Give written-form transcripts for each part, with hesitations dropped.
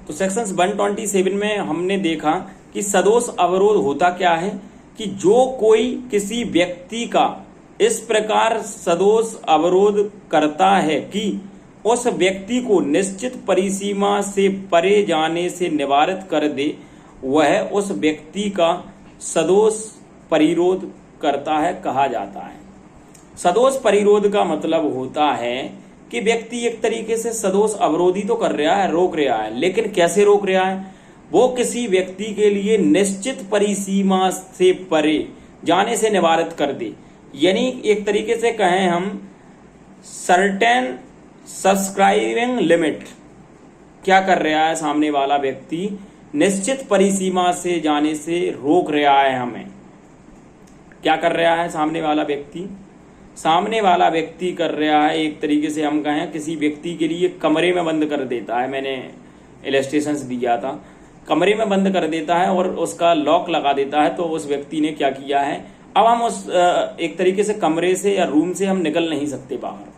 तो सेक्शन 127 में हमने देखा कि सदोष अवरोध होता क्या है कि जो कोई किसी व्यक्ति का इस प्रकार सदोष अवरोध करता है कि उस व्यक्ति को निश्चित परिसीमा से परे जाने से निवारित कर दे, वह उस व्यक्ति का सदोष परिरोध करता है कहा जाता है। सदोष परिरोध का मतलब होता है कि व्यक्ति एक तरीके से सदोष अवरोधी तो कर रहा है, रोक रहा है, लेकिन कैसे रोक रहा है? वो किसी व्यक्ति के लिए निश्चित परिसीमा से परे जाने से निवारित कर दे, यानी एक तरीके से कहें हम सर्टेन सब्सक्राइबिंग लिमिट। क्या कर रहा है सामने वाला व्यक्ति? निश्चित परिसीमा से जाने से रोक रहा है हमें। क्या कर रहा है सामने वाला व्यक्ति? सामने वाला व्यक्ति कर रहा है एक तरीके से हम कहें किसी व्यक्ति के लिए कमरे में बंद कर देता है। मैंने इलस्ट्रेशंस दिया था, कमरे में बंद कर देता है और उसका लॉक लगा देता है। तो उस व्यक्ति ने क्या किया है, अब हम उस एक तरीके से कमरे से या रूम से हम निकल नहीं सकते बाहर,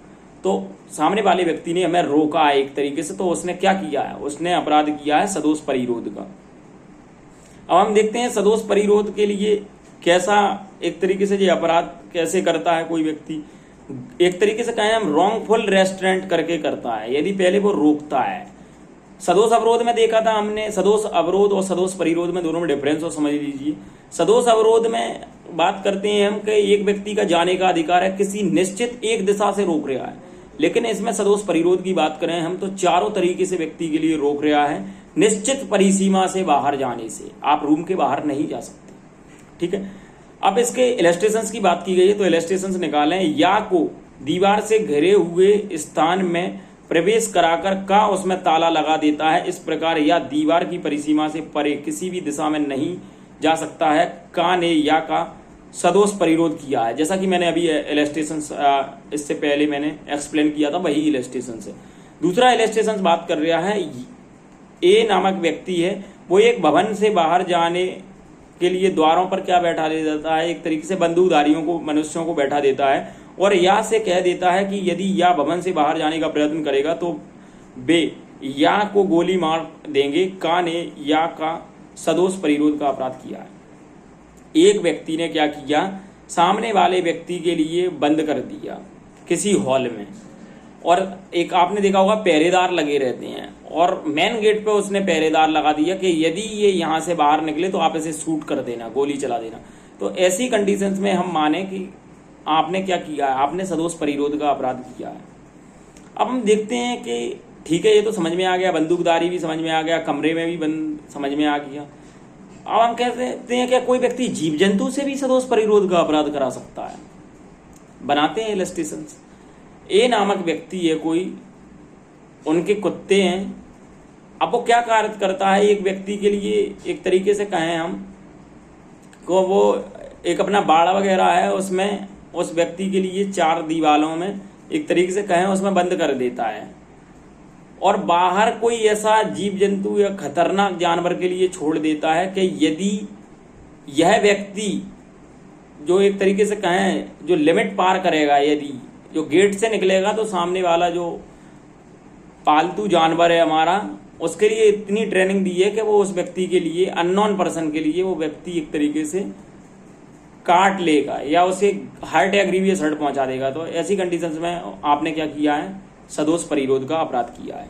तो सामने वाले व्यक्ति ने हमें रोका है एक तरीके से। तो उसने क्या किया है? उसने अपराध किया है सदोष परिरोध का। अब हम देखते हैं सदोष परिरोध के लिए कैसा एक तरीके से ये अपराध कैसे करता है कोई व्यक्ति। एक तरीके से कहें हम रॉन्गफुल रेस्ट्रेंट करके करता है, यदि पहले वो रोकता है। सदोष अवरोध में देखा था हमने, सदोष अवरोध और सदोष परिरोध में दोनों में डिफरेंस हो समझ लीजिए। सदोष अवरोध में बात करते हैं हम कि एक व्यक्ति का जाने का अधिकार है, किसी निश्चित एक दिशा से रोक रहा है। लेकिन इसमें सदोष परिरोध की बात करें हम तो चारों तरीके से व्यक्ति के लिए रोक रहा है, निश्चित परिसीमा से बाहर जाने से। आप रूम के बाहर नहीं जा सकते, ठीक है। अब इसके इलस्ट्रेशंस की बात की गई है तो इलस्ट्रेशंस निकालें। या को दीवार से घिरे हुए स्थान में प्रवेश कराकर का उसमें ताला लगा देता है, इस प्रकार या दीवार की परिसीमा से परे किसी भी दिशा में नहीं जा सकता है, का ने या का सदोष परिरोध किया है। जैसा कि मैंने अभी इलस्ट्रेशंस इससे पहले मैंने एक्सप्लेन किया था, वही इलस्ट्रेशन है। दूसरा इलस्ट्रेशन बात कर रहा है, ए नामक व्यक्ति है, वो एक भवन से बाहर जाने के लिए द्वारों पर क्या बैठा दे देता है, एक तरीके से बंदूकधारियों को, मनुष्यों को बैठा देता है और या से कह देता है कि यदि या भवन से बाहर जाने का प्रयत्न करेगा तो बे या को गोली मार देंगे, का ने या का सदोष परिरोध का अपराध किया है। एक व्यक्ति ने क्या किया, सामने वाले व्यक्ति के लिए बंद कर दिया किसी हॉल में, और एक आपने देखा होगा पहरेदार लगे रहते हैं, और मेन गेट पे उसने पहरेदार लगा दिया कि यदि ये यहाँ से बाहर निकले तो आप इसे शूट कर देना, गोली चला देना। तो ऐसी कंडीशंस में हम माने कि आपने क्या किया है, आपने सदोष परिरोध का अपराध किया है। अब हम देखते हैं कि ठीक है, ये तो समझ में आ गया, बंदूकधारी भी समझ में आ गया, कमरे में भी बंद समझ में आ गया। अब हम कहते हैं क्या कोई व्यक्ति जीव जंतु से भी सदोष परिरोध का अपराध करा सकता है? बनाते हैं इलस्ट्रेशंस। ए नामक व्यक्ति है कोई, उनके कुत्ते हैं। अब वो क्या कार्य करता है, एक व्यक्ति के लिए एक तरीके से कहें हम को, वो एक अपना बाड़ा वगैरह है, उसमें उस व्यक्ति के लिए चार दीवालों में एक तरीके से कहें उसमें बंद कर देता है, और बाहर कोई ऐसा जीव जंतु या खतरनाक जानवर के लिए छोड़ देता है कि यदि यह व्यक्ति जो एक तरीके से कहें जो लिमिट पार करेगा, यदि जो गेट से निकलेगा तो सामने वाला जो पालतू जानवर है हमारा, उसके लिए इतनी ट्रेनिंग दी है कि वो उस व्यक्ति के लिए, अननोन पर्सन के लिए, वो व्यक्ति एक तरीके से काट लेगा या उसे हार्ट या ग्रीवियस हर्ट पहुंचा देगा। तो ऐसी कंडीशंस में आपने क्या किया है, सदोष परिरोध का अपराध किया है।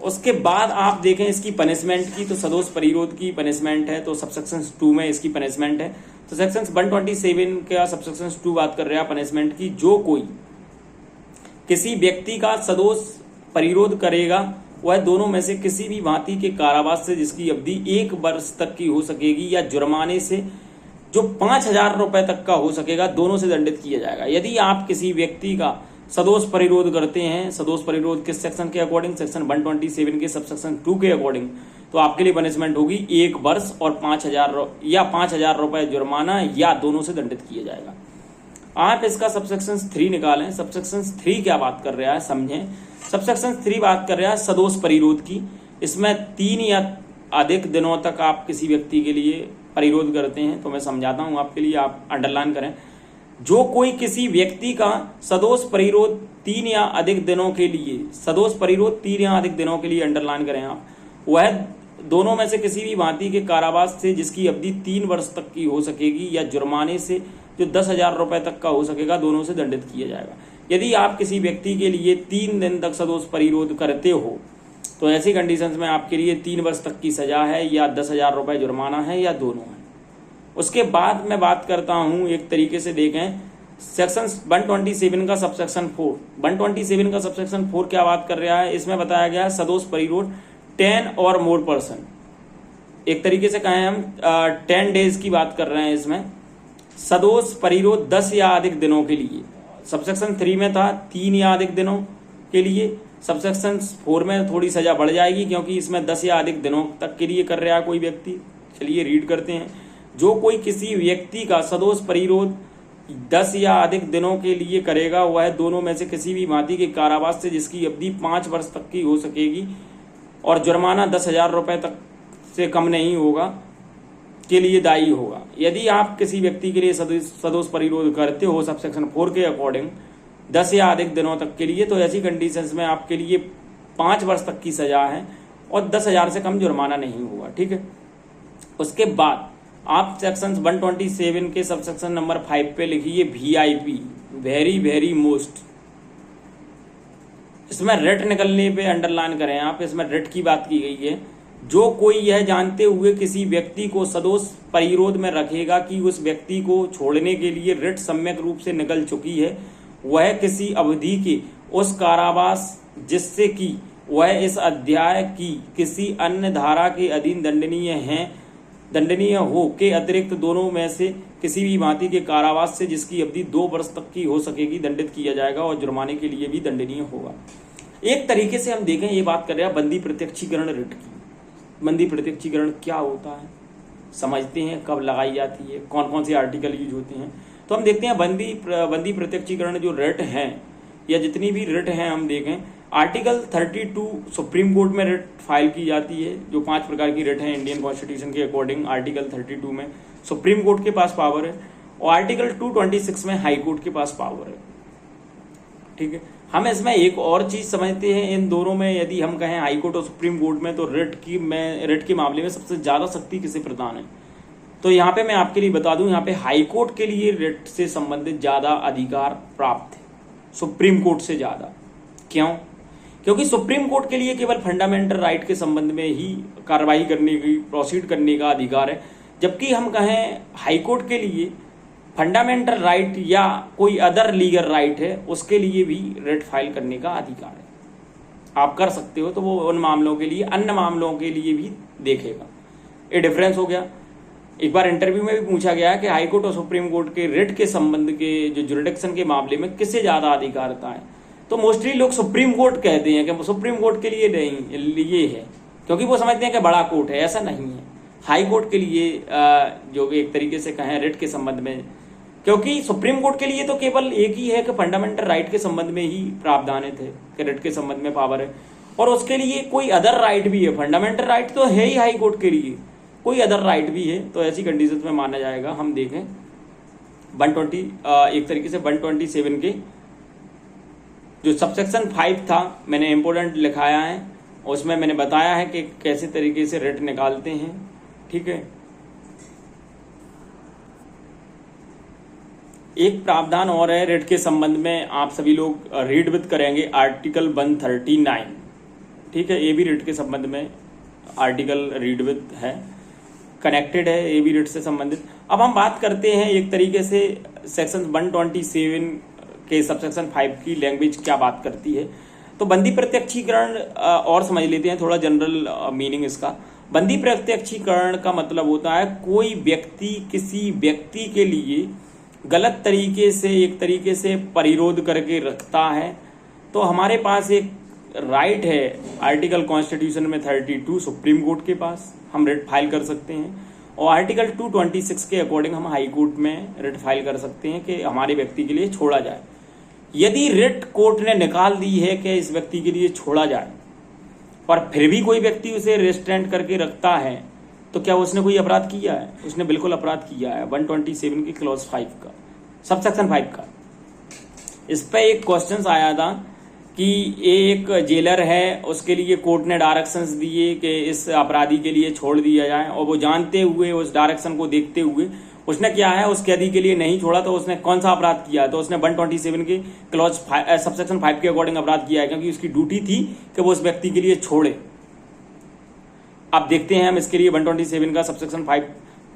उसके बाद आप देखें इसकी पनिशमेंट की, तो सदोष परिरोध की पनिशमेंट है तो सबसेक्शन 2 में इसकी पनिशमेंट है। तो सेक्शन 127 का सबसेक्शन 2 बात कर रहा है पनिशमेंट की। जो कोई किसी व्यक्ति का सदोष परिरोध करेगा वह दोनों में से किसी भी भांति के कारावास से जिसकी अवधि 1 वर्ष तक की हो सकेगी या जुर्माने से जो 5,000 रुपए तक का हो सकेगा, दोनों से दंडित किया जाएगा। यदि आप किसी व्यक्ति का सदोष परिरोध करते हैं, सदोष परिरोध किस सेक्शन के अकॉर्डिंग, सेक्शन 127 के सबसेक्शन 2 के अकॉर्डिंग, तो आपके लिए पनिशमेंट होगी 1 वर्ष और 5,000 रुपए जुर्माना या दोनों से दंडित किया जाएगा। आप इसका सबसेक्शन 3 निकालें। सबसेक्शन 3 क्या बात कर रहा है समझें। सबसेक्शन 3 बात कर रहा है सदोष परिरोध की। इसमें 3 या अधिक दिनों तक आप किसी व्यक्ति के लिए परिरोध करते हैं, तो मैं समझाता हूं आपके लिए, आप अंडरलाइन करें। जो कोई किसी व्यक्ति का सदोष परिरोध 3 या अधिक दिनों के लिए, सदोष परिरोध 3 या अधिक दिनों के लिए, अंडरलाइन करें आप, वह दोनों में से किसी भी भांति के कारावास से जिसकी अवधि 3 वर्ष तक की हो सकेगी या जुर्माने से जो 10,000 रुपए तक का हो सकेगा, दोनों से दंडित किया जाएगा। यदि आप किसी व्यक्ति के लिए 3 दिन तक सदोष परिरोध करते हो तो ऐसी कंडीशंस में आपके लिए 3 वर्ष तक की सजा है या 10,000 रुपए जुर्माना है या दोनों है। उसके बाद मैं बात करता हूं, एक तरीके से देखें सेक्शन 127 का सबसेक्शन 4। 127 का सबसेक्शन 4 क्या बात कर रहा है, इसमें बताया गया है सदोष परिरोध 10 और मोर पर्सन, एक तरीके से कहें हम 10 डेज की बात कर रहे हैं। इसमें सदोष परिरोध 10 या अधिक दिनों के लिए, सबसेक्शन 3 में था 3 या अधिक दिनों के लिए, सबसेक्शन 4 में थोड़ी सजा बढ़ जाएगी क्योंकि इसमें 10 या अधिक दिनों तक के लिए कर रहा है कोई व्यक्ति। चलिए रीड करते हैं। जो कोई किसी व्यक्ति का सदोष परिरोध 10 या अधिक दिनों के लिए करेगा वह दोनों में से किसी भी भांति के कारावास से जिसकी अवधि 5 वर्ष तक की हो सकेगी और जुर्माना 10,000 रुपए तक से कम नहीं होगा के लिए दायी होगा। यदि आप किसी व्यक्ति के लिए सदोष परिरोध करते हो सबसेक्शन 4 के अकॉर्डिंग 10 या अधिक दिनों तक के लिए, तो ऐसी कंडीशंस में आपके लिए 5 वर्ष तक की सजा है और 10,000 से कम जुर्माना नहीं होगा। ठीक है। उसके बाद आप सेक्शन 127 के सबसेक्शन नंबर 5 पे लिखिए VIP, वेरी वेरी मोस्ट। इसमें रेट निकलने पे अंडरलाइन करें आप, इसमें रेट की बात की गई है। जो कोई यह जानते हुए किसी व्यक्ति को सदोष परिरोध में रखेगा कि उस व्यक्ति को छोड़ने के लिए रेट सम्यक रूप से निकल चुकी है, वह किसी अवधि के उस कारावास जिससे कि वह इस अध्याय की किसी अन्य धारा के अधीन दंडनीय हो के अतिरिक्त दोनों में से किसी भी भांति के कारावास से जिसकी अवधि 2 वर्ष तक की हो सकेगी दंडित किया जाएगा और जुर्माने के लिए भी दंडनीय होगा। एक तरीके से हम देखें, ये बात कर रहे हैं बंदी प्रत्यक्षीकरण रिट की। बंदी प्रत्यक्षीकरण क्या होता है, समझते हैं, कब लगाई जाती है, कौन कौन से आर्टिकल यूज होते हैं। तो हम देखते हैं बंदी प्रत्यक्षीकरण जो रिट हैं या जितनी भी रिट हैं हम देखें, आर्टिकल 32 सुप्रीम कोर्ट में रिट फाइल की जाती है। जो 5 प्रकार की रिट है इंडियन कॉन्स्टिट्यूशन के अकॉर्डिंग, आर्टिकल 32 में सुप्रीम कोर्ट के पास पावर है और आर्टिकल 226 में हाई कोर्ट के पास पावर है। ठीक है। हम इसमें एक और चीज समझते हैं, इन दोनों में यदि हम कहें हाई कोर्ट और सुप्रीम कोर्ट में, तो रिट के मामले में सबसे ज्यादा शक्ति किसे प्रदान है। तो यहाँ पे मैं आपके लिए बता दूं, यहाँ पे हाई कोर्ट के लिए रिट से संबंधित ज्यादा अधिकार प्राप्त है सुप्रीम कोर्ट से ज्यादा। क्यों? क्योंकि सुप्रीम कोर्ट के लिए केवल फंडामेंटल राइट के संबंध में ही कार्रवाई करने की, प्रोसीड करने का अधिकार है, जबकि हम कहें हाई कोर्ट के लिए फंडामेंटल राइट या कोई अदर लीगल राइट है उसके लिए भी रिट फाइल करने का अधिकार है। आप कर सकते हो, तो वो उन मामलों के लिए, अन्य मामलों के लिए भी देखेगा। ये डिफरेंस हो गया। एक बार इंटरव्यू में भी पूछा गया है कि हाई कोर्ट और सुप्रीम कोर्ट के रिट के संबंध के जो जुरिडिक्शन के मामले में किससे ज्यादा अधिकारता है, तो मोस्टली लोग सुप्रीम कोर्ट कहते हैं कि सुप्रीम कोर्ट के लिए नहीं, ये है क्योंकि वो समझते हैं कि बड़ा कोर्ट है। ऐसा नहीं है। हाई कोर्ट के लिए जो एक तरीके से कहें रिट के संबंध में, क्योंकि सुप्रीम कोर्ट के लिए तो केवल एक ही है कि फंडामेंटल राइट के संबंध में ही प्रावधानित है कि रिट के संबंध में पावर है, और उसके लिए कोई अदर राइट भी है। फंडामेंटल राइट तो है ही हाई कोर्ट के लिए, कोई अदर राइट भी है, तो ऐसी कंडीशन में माना जाएगा। हम देखें 120 एक तरीके से 127 के जो सबसेक्शन 5 था, मैंने इंपोर्टेंट लिखाया है, उसमें मैंने बताया है कि कैसे तरीके से रिट निकालते हैं। ठीक है। एक प्रावधान और है रिट के संबंध में, आप सभी लोग रीड विद करेंगे, आर्टिकल 139। ठीक है। ये भी रिट के संबंध में आर्टिकल रीड विद है, कनेक्टेड है, ये भी रिट से संबंधित। अब हम बात करते हैं एक तरीके से सेक्शन 127 के सबसेक्शन 5 की लैंग्वेज क्या बात करती है। तो बंदी प्रत्यक्षीकरण और समझ लेते हैं, थोड़ा जनरल मीनिंग इसका। बंदी प्रत्यक्षीकरण का मतलब होता है कोई व्यक्ति किसी व्यक्ति के लिए गलत तरीके से, एक तरीके से परिरोध करके रखता है। तो हमारे पास एक राइट है आर्टिकल कॉन्स्टिट्यूशन में 32 सुप्रीम कोर्ट के पास, हम रिट फाइल कर सकते हैं, और आर्टिकल 226 के अकॉर्डिंग हम हाई कोर्ट में रिट फाइल कर सकते हैं कि हमारे व्यक्ति के लिए छोड़ा जाए। यदि रिट कोर्ट ने निकाल दी है कि इस व्यक्ति के लिए छोड़ा जाए और फिर भी कोई व्यक्ति उसे रेस्ट्रेंट करके रखता है, तो क्या उसने कोई अपराध किया है? उसने बिल्कुल अपराध किया है। 127 की क्लॉज 5 का, सबसेक्शन 5 का। इस पे एक क्वेश्चन आया था कि एक जेलर है, उसके लिए कोर्ट ने डायरेक्शंस दिए कि इस अपराधी के लिए छोड़ दिया जाए, और वो जानते हुए, उस डायरेक्शन को देखते हुए उसने क्या है, उस कैदी के लिए नहीं छोड़ा। तो उसने कौन सा अपराध किया? तो उसने 127 के क्लॉज सबसेक्शन 5 के अकॉर्डिंग अपराध किया है, क्योंकि उसकी ड्यूटी थी कि वो उस व्यक्ति के लिए छोड़े। अब देखते हैं हम इसके लिए 127 का सबसेक्शन 5।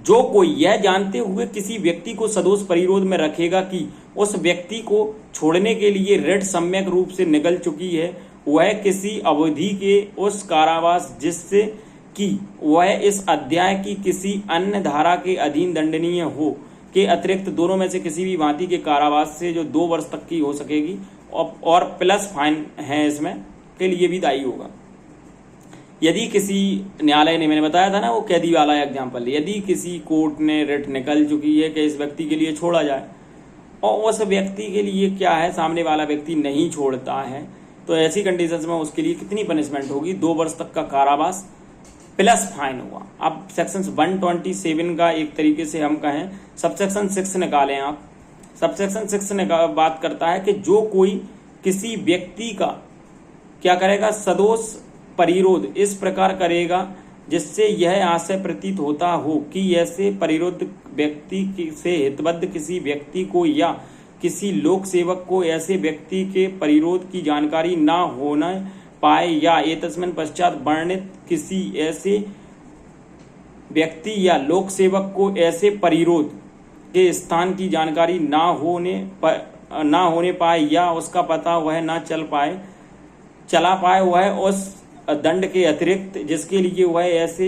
जो कोई यह जानते हुए किसी व्यक्ति को सदोष परिरोध में रखेगा कि उस व्यक्ति को छोड़ने के लिए रिट सम्यक रूप से निकल चुकी है, वह किसी अवधि के उस कारावास जिससे कि वह इस अध्याय की किसी अन्य धारा के अधीन दंडनीय हो के अतिरिक्त दोनों में से किसी भी भांति के कारावास से जो 2 वर्ष तक की हो सकेगी और प्लस फाइन है इसमें के लिए भी दायी होगा। यदि किसी न्यायालय ने, मैंने बताया था ना वो कैदी वाला एग्जाम्पल, यदि किसी कोर्ट ने रिट निकल चुकी है कि इस व्यक्ति के लिए छोड़ा जाए और उस व्यक्ति के लिए क्या है, सामने वाला व्यक्ति नहीं छोड़ता है, तो ऐसी कंडीशंस में उसके लिए कितनी पनिशमेंट होगी? 2 वर्ष तक का कारावास प्लस फाइन हुआ। अब सेक्शन 127 का एक तरीके से हम कहें सबसेक्शन 6 निकालें आप। सबसेक्शन 6 बात करता है कि जो कोई किसी व्यक्ति का क्या करेगा, सदोष परिरोध इस प्रकार करेगा जिससे यह आशय प्रतीत होता हो कि ऐसे परिरोध व्यक्ति से हितबद्ध किसी व्यक्ति को या किसी लोक सेवक को ऐसे व्यक्ति के परिरोध की जानकारी ना होना पाए या एतस्मिन् पश्चात वर्णित किसी ऐसे व्यक्ति या लोक सेवक को ऐसे परिरोध के स्थान की जानकारी ना होने पाए या उसका पता वह ना चला पाए वह उस दंड के अतिरिक्त जिसके लिए वह ऐसे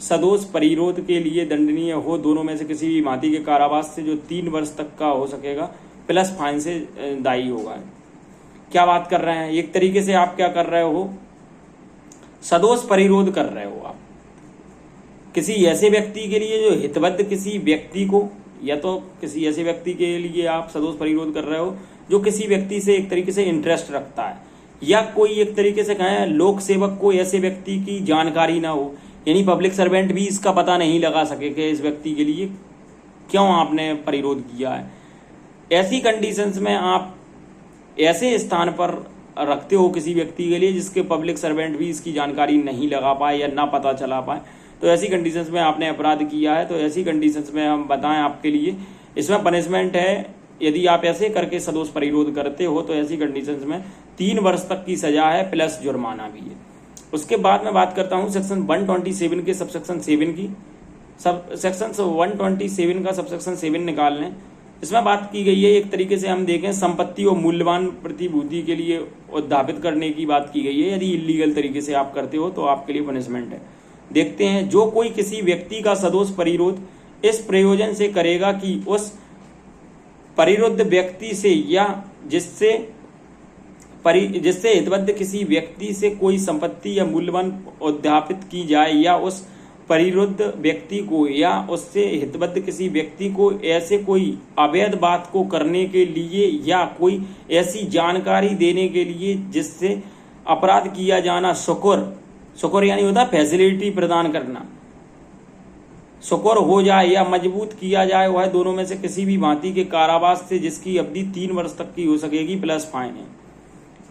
सदोष परिरोध के लिए दंडनीय हो, दोनों में से किसी भी भांति के कारावास से जो 3 वर्ष तक का हो सकेगा प्लस फाइन से दायी होगा। क्या बात कर रहे हैं? एक तरीके से आप क्या कर रहे हो, सदोष परिरोध कर रहे हो आप किसी ऐसे व्यक्ति के लिए जो हितबद्ध किसी व्यक्ति को, या तो किसी ऐसे व्यक्ति के लिए आप सदोष परिरोध कर रहे हो जो किसी व्यक्ति से एक तरीके से इंटरेस्ट रखता है, या कोई एक तरीके से कहें लोक सेवक को ऐसे व्यक्ति की जानकारी ना हो, यानी पब्लिक सर्वेंट भी इसका पता नहीं लगा सके कि इस व्यक्ति के लिए क्यों आपने परिरोध किया है। ऐसी कंडीशंस में आप ऐसे स्थान पर रखते हो किसी व्यक्ति के लिए जिसके पब्लिक सर्वेंट भी इसकी जानकारी नहीं लगा पाए या ना पता चला पाए, तो ऐसी कंडीशंस में आपने अपराध किया है। तो ऐसी कंडीशंस में हम बताएं आपके लिए इसमें पनिशमेंट है, यदि आप ऐसे करके सदोष परिरोध करते हो तो ऐसी कंडीशंस में 3 वर्ष तक की सजा है प्लस जुर्माना भी है। उसके बाद मैं बात करता हूं सेक्शन 127 के सबसेक्शन 7 की। सेक्शन 127 का सबसेक्शन 7 निकाल लें। इसमें बात की गई है, एक तरीके से हम देखें संपत्ति और मूल्यवान प्रतिभूति के लिए उद्धापित करने की बात की गई है। यदि इलीगल तरीके से आप करते हो तो आपके लिए पनिशमेंट है। देखते हैं, जो कोई किसी व्यक्ति का सदोष परिरोध इस प्रयोजन से करेगा कि उस परिरुद्ध व्यक्ति से या जिससे हितबद्ध किसी व्यक्ति से कोई संपत्ति या मूल्यवान उद्धापित की जाए, या उस परिरुद्ध व्यक्ति को या उससे हितबद्ध किसी व्यक्ति को ऐसे कोई अवैध बात को करने के लिए या कोई ऐसी जानकारी देने के लिए जिससे अपराध किया जाना शुक्र यानी होता फैसिलिटी प्रदान करना, शुक्र हो जाए या मजबूत किया जाए, वह दोनों में से किसी भी भांति के कारावास से जिसकी अवधि 3 वर्ष तक की हो सकेगी प्लस फाइन है।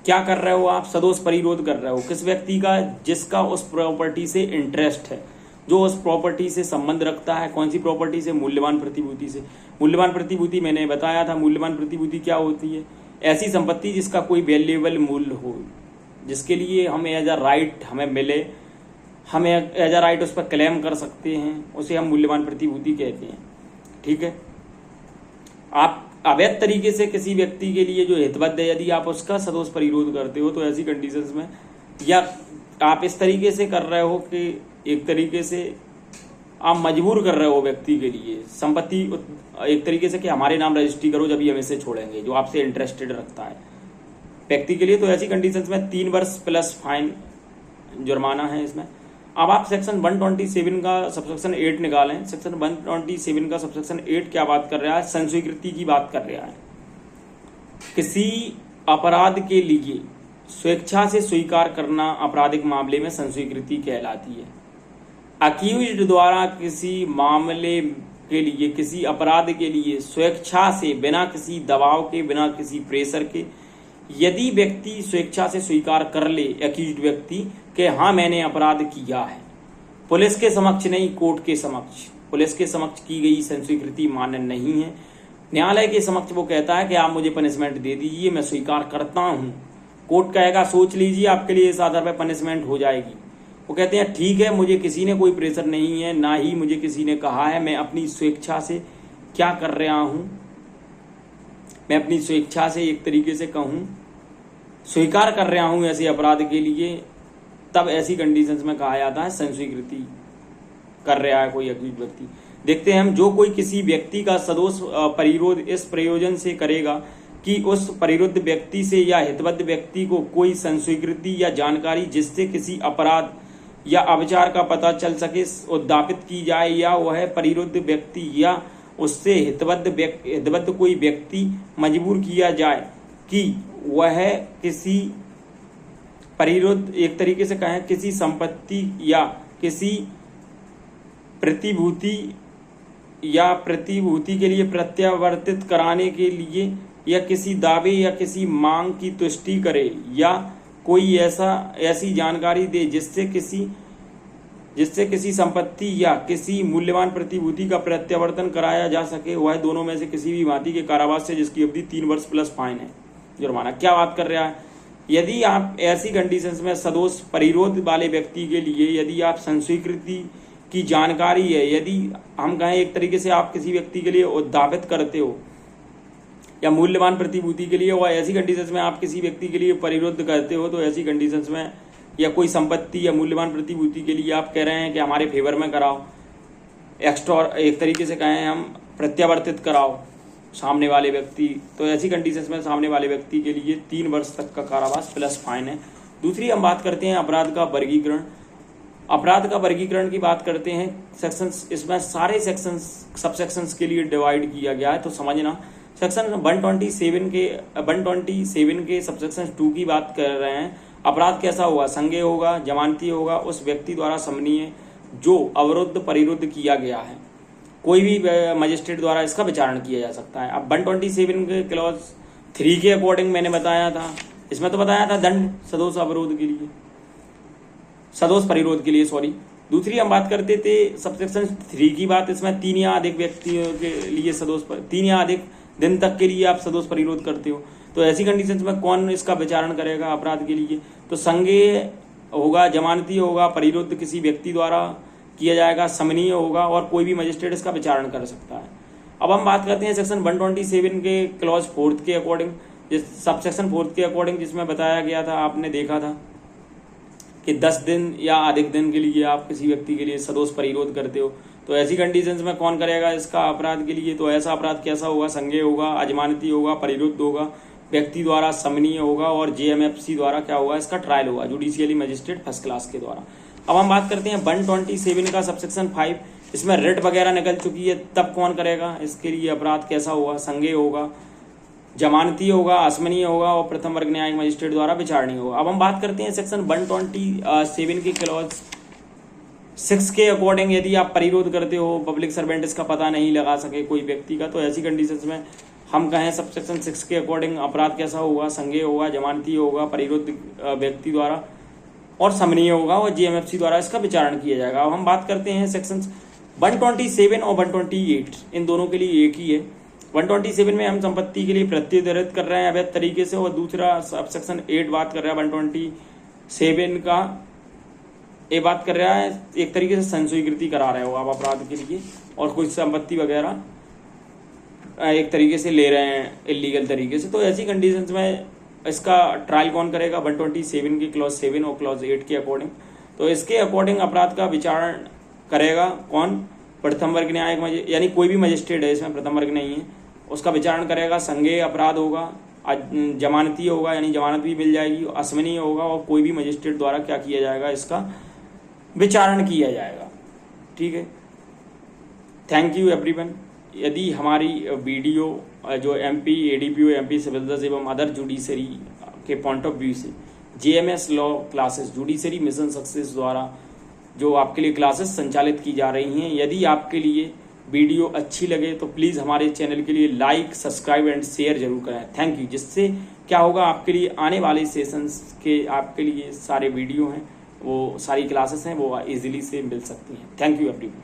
क्या कर रहे हो आप? सदोष परिरोध कर रहे हो किस व्यक्ति का? जिसका उस प्रॉपर्टी से इंटरेस्ट है, जो उस प्रॉपर्टी से संबंध रखता है। कौन सी प्रॉपर्टी से? मूल्यवान प्रतिभूति से। मूल्यवान प्रतिभूति मैंने बताया था, मूल्यवान प्रतिभूति क्या होती है? ऐसी संपत्ति जिसका कोई वैल्यूएबल मूल्य हो, जिसके लिए हम एज अ राइट हमें मिले, हम एज अ राइट उस पर क्लेम कर सकते हैं, उसे हम मूल्यवान प्रतिभूति कहते हैं। ठीक है। आप अवैध तरीके से किसी व्यक्ति के लिए जो हितबद्ध है, यदि आप उसका सदोष परिरोध करते हो तो ऐसी कंडीशंस में, या आप इस तरीके से कर रहे हो कि एक तरीके से आप मजबूर कर रहे हो व्यक्ति के लिए संपत्ति एक तरीके से कि हमारे नाम रजिस्ट्री करो जब हम इसे छोड़ेंगे, जो आपसे इंटरेस्टेड रखता है व्यक्ति के लिए, तो ऐसी कंडीशंस में 3 वर्ष प्लस फाइन जुर्माना है इसमें। अब आप सेक्शन 127 का सबसेक्शन 8 निकालें। सेक्शन 127 का सबसेक्शन 8 क्या बात कर रहा है? संस्वीकृति की बात कर रहा है। किसी अपराध के लिए स्वेच्छा से स्वीकार करना आपराधिक मामले में संस्वीकृति कहलाती है। अक्यूज्ड द्वारा किसी मामले के लिए, किसी अपराध के लिए स्वेच्छा से, बिना किसी दबाव के, बिना किसी प्रेशर के यदि व्यक्ति स्वेच्छा से स्वीकार कर ले, अक्यूज्ड व्यक्ति, कि हाँ मैंने अपराध किया है, पुलिस के समक्ष नहीं, कोर्ट के समक्ष, पुलिस के समक्ष की गई संस्वीकृति मान्य नहीं है, न्यायालय के समक्ष वो कहता है कि आप मुझे पनिशमेंट दे दीजिए, मैं स्वीकार करता हूं, कोर्ट कहेगा सोच लीजिए आपके लिए इस आधार पर पनिशमेंट हो जाएगी, वो कहते हैं ठीक है, मुझे किसी ने कोई प्रेशर नहीं है, ना ही मुझे किसी ने कहा है, मैं अपनी स्वेच्छा से क्या कर रहा हूं, मैं अपनी स्वेच्छा से एक तरीके से कहूं स्वीकार कर रहा हूं ऐसे अपराध के लिए, तब ऐसी कंडीशंस में कहा जाता है संस्वीकृति कर रहा है कोई अक्यूज्ड व्यक्ति। देखते हैं हम, जो कोई किसी व्यक्ति का सदोष परिरोध इस प्रयोजन से करेगा कि उस परिरुद्ध व्यक्ति से या हितबद्ध व्यक्ति को कोई संस्वीकृति या जानकारी जिससे किसी अपराध या अविचार का पता चल सके उद्यापित की जाए, या वह परिरुद्ध व्यक्ति या उससे हितबद्ध कोई व्यक्ति मजबूर किया जाए कि वह किसी परिरुद्ध, एक तरीके से कहें किसी संपत्ति या किसी प्रतिभूति के लिए प्रत्यावर्तित कराने के लिए या किसी दावे या किसी मांग की तुष्टि करे, या कोई ऐसी जानकारी दे जिससे किसी संपत्ति या किसी मूल्यवान प्रतिभूति का प्रत्यावर्तन कराया जा सके, वह दोनों में से किसी भी भांति के कारावास से जिसकी अवधि 3 वर्ष प्लस फाइन है, जुर्माना। क्या बात कर रहा है, यदि आप ऐसी कंडीशंस में सदोष परिरोध वाले व्यक्ति के लिए यदि आप संस्वीकृति की जानकारी है, यदि हम कहें एक तरीके से आप किसी व्यक्ति के लिए उद्यापित करते हो या मूल्यवान प्रतिभूति के लिए, और ऐसी कंडीशंस में आप किसी व्यक्ति के लिए परिरुद्ध करते हो, तो ऐसी कंडीशंस में या कोई संपत्ति या मूल्यवान प्रतिभूति के लिए आप कह रहे हैं कि हमारे फेवर में कराओ, एक्स्ट्रा एक तरीके से कहें हम प्रत्यावर्तित कराओ सामने वाले व्यक्ति, तो ऐसी कंडीशंस में सामने वाले व्यक्ति के लिए 3 वर्ष तक का कारावास प्लस फाइन है। दूसरी हम बात करते हैं अपराध का वर्गीकरण। अपराध का वर्गीकरण की बात करते हैं, सेक्शंस, इसमें सारे सेक्शंस सबसेक्शंस के लिए डिवाइड किया गया है, तो समझना। सेक्शन 127 के सबसेक्शन 2 की बात कर रहे हैं। अपराध कैसा होगा, संज्ञेय होगा, जमानती होगा, उस व्यक्ति द्वारा समनीय जो अवरुद्ध परिरुद्ध किया गया है, कोई भी मजिस्ट्रेट द्वारा इसका विचारण किया जा सकता है। अब 127 के क्लॉज 3 के अकॉर्डिंग मैंने बताया था, इसमें तो बताया था दंड सदोष अवरोध के लिए, सदोष परिरोध के लिए, सॉरी। दूसरी हम बात करते थे सबसेक्शन 3 की बात, इसमें 3 या अधिक व्यक्तियों के लिए सदोष 3 या अधिक दिन तक के लिए आप सदोष परिरोध करते हो, तो ऐसी कंडीशंस में कौन इसका विचारण करेगा अपराध के लिए, तो संज्ञेय होगा, जमानती होगा, परिरुद्ध किसी व्यक्ति द्वारा किया जाएगा, समनीय होगा, और कोई भी मजिस्ट्रेट इसका विचारण कर सकता है। अब हम बात करते हैं सेक्शन 127 के क्लॉज 4 के अकॉर्डिंग, सबसेक्शन 4 के अकॉर्डिंग, जिसमें बताया गया था, आपने देखा था कि 10 दिन या अधिक दिन के लिए आप किसी व्यक्ति के लिए सदोष परिरोध करते हो, तो ऐसी कंडीशंस में कौन करेगा इसका अपराध के लिए, तो ऐसा अपराध कैसा होगा, संज्ञेय होगा, अजमानती होगा, परिरुद्ध होगा, व्यक्ति द्वारा समनीय होगा, और जेएमएफसी द्वारा क्या होगा, इसका ट्रायल होगा, जुडिशियली मजिस्ट्रेट फर्स्ट क्लास के द्वारा। अब हम बात करते हैं 127 का सबसेक्शन 5, इसमें रिट वगैरह निकल चुकी है, तब कौन करेगा इसके लिए अपराध कैसा होगा, संज्ञेय होगा, जमानती होगा, असमनीय होगा, और प्रथम वर्ग न्यायिक मजिस्ट्रेट द्वारा विचारणीय होगा। अब हम बात करते हैं सेक्शन 127 के क्लॉज 6 के अकॉर्डिंग, यदि आप परिरोध करते हो, पब्लिक सर्वेंट इसका पता नहीं लगा सके कोई व्यक्ति का, तो ऐसी कंडीशंस में हम कहें सबसेक्शन 6 के अकॉर्डिंग अपराध कैसा होगा, संज्ञेय होगा, जमानती होगा, परिरुद्ध व्यक्ति द्वारा और समनीय होगा, और जेएमएफसी द्वारा इसका विचारण किया जाएगा। अब हम बात करते हैं सेक्शन 127 और 128, इन दोनों के लिए एक ही है। 127 में हम संपत्ति के लिए प्रत्युत्तरित कर रहे हैं अवैध तरीके से, और दूसरा सबसेक्शन 8 बात कर रहा है 127 का, ये बात कर रहा है एक तरीके से संस्वीकृति करा रहे हो आप अपराध के लिए, और कुछ संपत्ति वगैरह एक तरीके से ले रहे हैं इलीगल तरीके से, तो ऐसी कंडीशंस में इसका ट्रायल कौन करेगा, 127 की क्लॉज 7 और क्लॉज 8 के अकॉर्डिंग, तो इसके अकॉर्डिंग अपराध का विचारण करेगा कौन, प्रथम वर्ग न्यायिक यानी कोई भी मजिस्ट्रेट है, इसमें प्रथम वर्ग नहीं है, उसका विचारण करेगा, संज्ञेय अपराध होगा, जमानती होगा यानी जमानत भी मिल जाएगी, असमनीय होगा, और कोई भी मजिस्ट्रेट द्वारा क्या किया जाएगा, इसका विचारण किया जाएगा। ठीक है, थैंक यू एवरीवन। यदि हमारी वीडियो जो एमपी एडीपीओ, एमपी सिविल जज एवं अदर जुडिशरी के पॉइंट ऑफ व्यू से JMS law classes, judiciary mission success द्वारा जो आपके लिए क्लासेस संचालित की जा रही हैं, यदि आपके लिए वीडियो अच्छी लगे तो प्लीज़ हमारे चैनल के लिए लाइक, सब्सक्राइब एंड शेयर जरूर करें। Thank you. जिससे क्या होगा, आपके लिए आने वाले सेशंस के आपके लिए सारे वीडियो हैं, वो सारी क्लासेस हैं, वो इजीली से मिल सकती हैं। Thank you everyone.